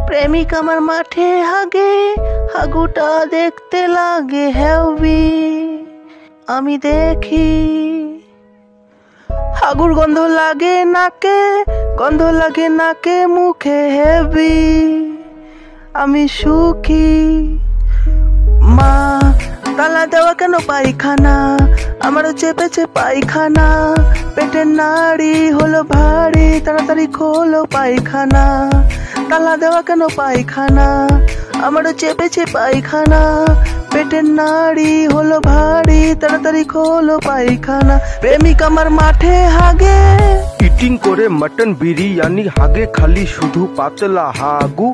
প্রেমিক আমার মাঠে হাগে, হাগুটা দেখতে লাগে হেভি। আমি দেখি হাগুর গন্ধ লাগে নাকে, গন্ধ লাগে নাকে মুখে হেভি। আমি সুখী। মা তালা দেওয়া কেন পায়খানা, আমারও চেপেছে পায়খানা। পেটের নাড়ি হলো ভারী, তাড়াতাড়ি খোলো পায়খানা। তালা দেওয়া কেন পায়খানা, আমারও চেপেছে পায়খানা। পেটের নাড়ি হলো ভারী, তাড়াতাড়ি খোলো পায়খানা। প্রেমিক আমার মাঠে হাগে, ইটিং করে মটন বিরিয়ানি হাগে খালি শুধু পাতলা হাগু।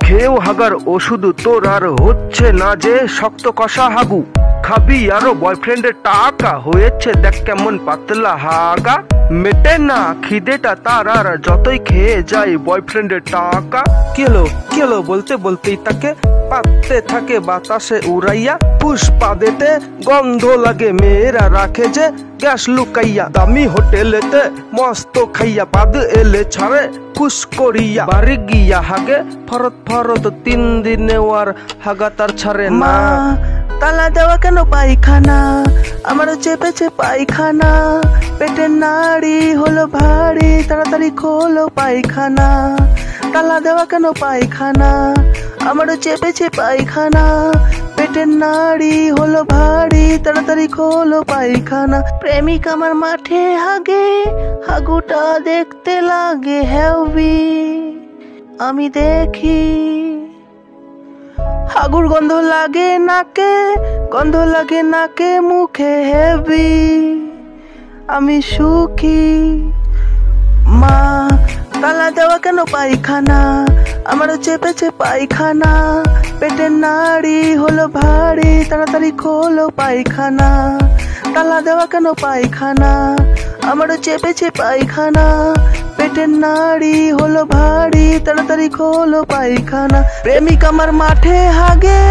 খেয়েও হাগার ওষুধ তোর আর হচ্ছে না যে শক্ত কষা হাগু। খাবি আরো বয়ফ্রেন্ডের টাকা হয়েছে দেখ কেমন পাতলা হাগা। মেটে না খিদেটা তার আর যতই খেয়ে যায় বয়ফ্রেন্ডের টাকা। কি হলো বলতে বলতেই তাকে পাততে থাকে বাতাসে উড়াইয়া। পুষ্পা দেতে গন্ধ লাগে মেয়েরা রাখে যে গ্যাস লুকাইয়া। দামি হোটেলেতে মস্ত খাইয়া পাদ এলে ছাড়ে ফুস করিয়া। বাড়ি গিয়া হাগে ফরত ফরত 3 দিনে আর হাগা তার ছাড়ে না। তালা দেওয়া কেন পায়খানা, আমারও চেপেছে পায়খানা। পেটের নাড়ি হলো ভারী, তাড়াতাড়ি খোলো পায়খানা। তালা দেওয়া কেন পায়খানা, আমারও চেপেছে পায়খানা। পেটের নাড়ি হলো ভারী, তাড়াতাড়ি খোলো পায়খানা। প্রেমিক আমার মাঠে হাগে, হাগুটা দেখতে লাগে হেভি। আমি দেখি হাগুর গন্ধ লাগে নাকে, গন্ধ লাগে নাকে মুখে হেভি। আমি সুখী। মা তালা দেওয়া কেন পায়খানা, আমারও চেপেছে পায়খানা। পেটের নাড়ি হলো ভারী, তাড়াতাড়ি খোলো পায়খানা। তালা দেওয়া কেন পায়খানা, আমারও চেপেছে পায়খানা। পেটের নাড়ি হলো ভারী, তাড়াতাড়ি খোলো পায়খানা। প্রেমিক আমার মাঠে হাগে।